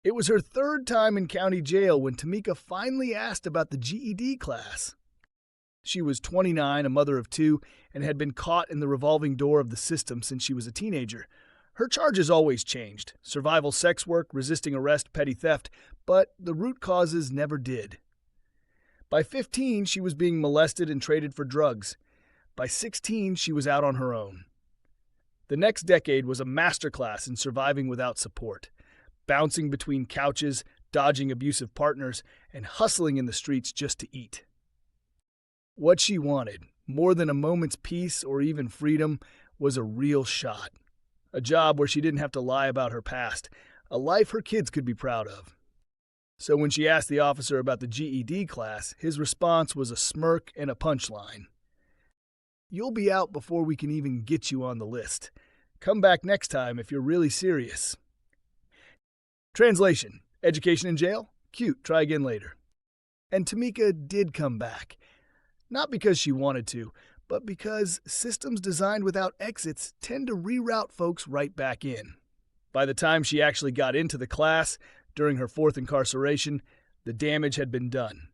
It was her third time in county jail when Tamika finally asked about the GED class. She was 29, a mother of two, and had been caught in the revolving door of the system since she was a teenager. Her charges always changed: survival sex work, resisting arrest, petty theft, but the root causes never did. By 15, she was being molested and traded for drugs. By 16, she was out on her own. The next decade was a masterclass in surviving without support, bouncing between couches, dodging abusive partners, and hustling in the streets just to eat. What she wanted, more than a moment's peace or even freedom, was a real shot. A job where she didn't have to lie about her past, a life her kids could be proud of. So when she asked the officer about the GED class, his response was a smirk and a punchline. "You'll be out before we can even get you on the list. Come back next time if you're really serious." Translation: education in jail? Cute, try again later. And Tamika did come back. Not because she wanted to, but because systems designed without exits tend to reroute folks right back in. By the time she actually got into the class, during her fourth incarceration, the damage had been done.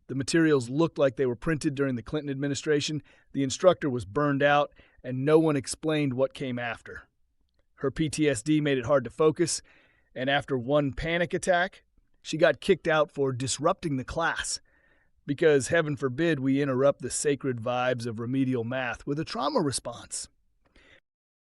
The materials looked like they were printed during the Clinton administration, the instructor was burned out, and no one explained what came after. Her PTSD made it hard to focus, and after one panic attack, she got kicked out for disrupting the class. Because heaven forbid we interrupt the sacred vibes of remedial math with a trauma response.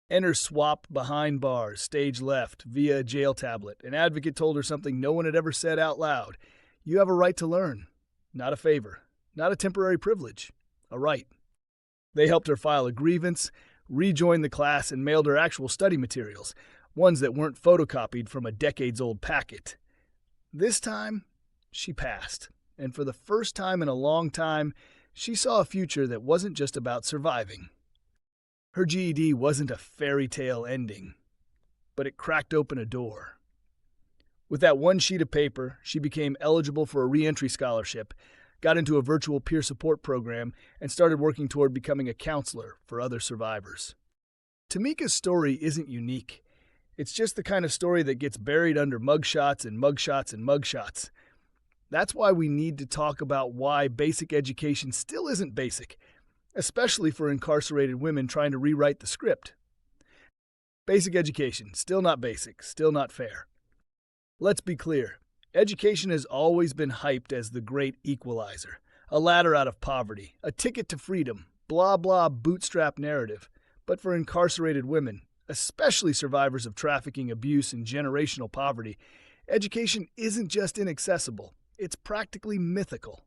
Enter swap behind bars, stage left, via a jail tablet. An advocate told her something no one had ever said out loud. You have a right to learn. Not a favor. Not a temporary privilege. A right. They helped her file a grievance, rejoin the class, and mailed her actual study materials, ones that weren't photocopied from a decades-old packet. This time, she passed. And for the first time in a long time, she saw a future that wasn't just about surviving. Her GED wasn't a fairy tale ending, but it cracked open a door. With that one sheet of paper, she became eligible for a re-entry scholarship, got into a virtual peer support program, and started working toward becoming a counselor for other survivors. Tamika's story isn't unique. It's just the kind of story that gets buried under mugshots and mugshots and mugshots. That's why we need to talk about why basic education still isn't basic, especially for incarcerated women trying to rewrite the script. Basic education, still not basic, still not fair. Let's be clear, education has always been hyped as the great equalizer, a ladder out of poverty, a ticket to freedom, blah blah bootstrap narrative. But for incarcerated women, especially survivors of trafficking, abuse, and generational poverty, education isn't just inaccessible. It's practically mythical.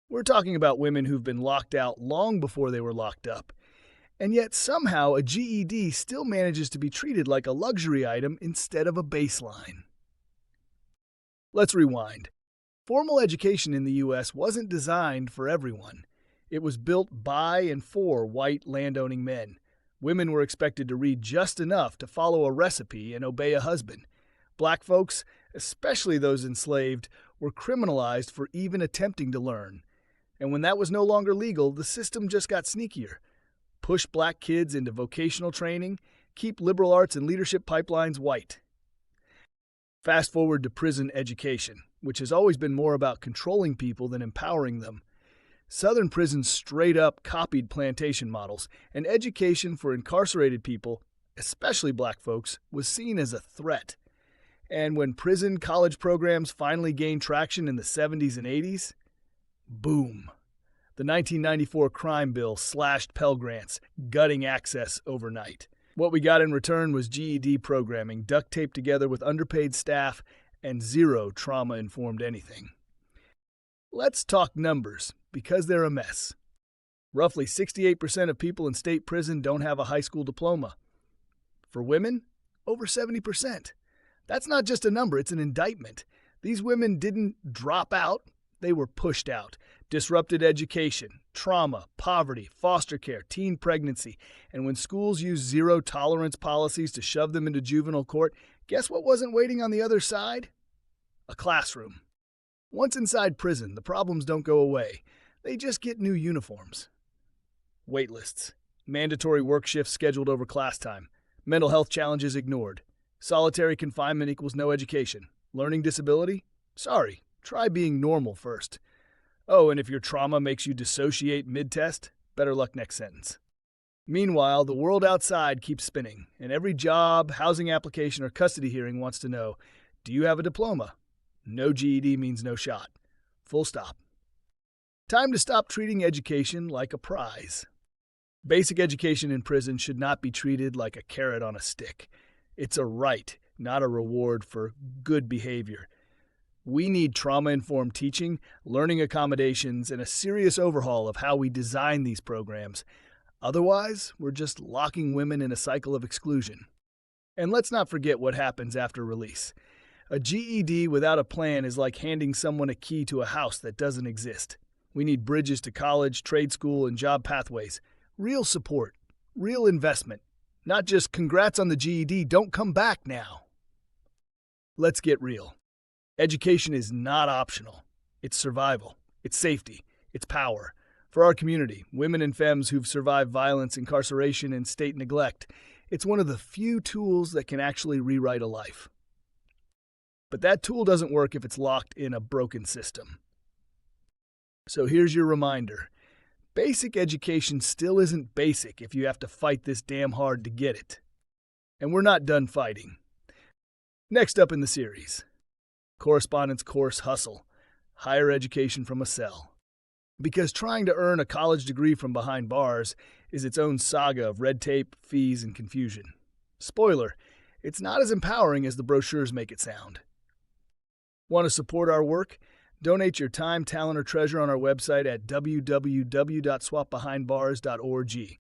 We're talking about women who've been locked out long before they were locked up. And yet somehow a GED still manages to be treated like a luxury item instead of a baseline. Let's rewind. Formal education in the U.S. wasn't designed for everyone. It was built by and for white landowning men. Women were expected to read just enough to follow a recipe and obey a husband. Black folks, especially those enslaved, were criminalized for even attempting to learn. And when that was no longer legal, the system just got sneakier. Push black kids into vocational training, keep liberal arts and leadership pipelines white. Fast forward to prison education, which has always been more about controlling people than empowering them. Southern prisons straight up copied plantation models, and education for incarcerated people, especially black folks, was seen as a threat. And when prison college programs finally gained traction in the 70s and 80s, boom. The 1994 crime bill slashed Pell Grants, gutting access overnight. What we got in return was GED programming, duct taped together with underpaid staff, and zero trauma-informed anything. Let's talk numbers, because they're a mess. Roughly 68% of people in state prison don't have a high school diploma. For women, over 70%. That's not just a number, it's an indictment. These women didn't drop out, they were pushed out. Disrupted education, trauma, poverty, foster care, teen pregnancy. And when schools used zero-tolerance policies to shove them into juvenile court, guess what wasn't waiting on the other side? A classroom. Once inside prison, the problems don't go away. They just get new uniforms. Waitlists. Mandatory work shifts scheduled over class time. Mental health challenges ignored. Solitary confinement equals no education. Learning disability? Sorry, try being normal first. Oh, and if your trauma makes you dissociate mid-test, better luck next sentence. Meanwhile, the world outside keeps spinning, and every job, housing application, or custody hearing wants to know, do you have a diploma? No GED means no shot. Full stop. Time to stop treating education like a prize. Basic education in prison should not be treated like a carrot on a stick. It's a right, not a reward for good behavior. We need trauma-informed teaching, learning accommodations, and a serious overhaul of how we design these programs. Otherwise, we're just locking women in a cycle of exclusion. And let's not forget what happens after release. A GED without a plan is like handing someone a key to a house that doesn't exist. We need bridges to college, trade school, and job pathways. Real support, real investment. Not just congrats on the GED, don't come back now. Let's get real. Education is not optional. It's survival. It's safety. It's power. For our community, women and femmes who've survived violence, incarceration, and state neglect, it's one of the few tools that can actually rewrite a life. But that tool doesn't work if it's locked in a broken system. So here's your reminder. Basic education still isn't basic if you have to fight this damn hard to get it. And we're not done fighting. Next up in the series, Correspondence Course Hustle, Higher Education from a Cell. Because trying to earn a college degree from behind bars is its own saga of red tape, fees, and confusion. Spoiler, it's not as empowering as the brochures make it sound. Want to support our work? Donate your time, talent, or treasure on our website at www.swapbehindbars.org.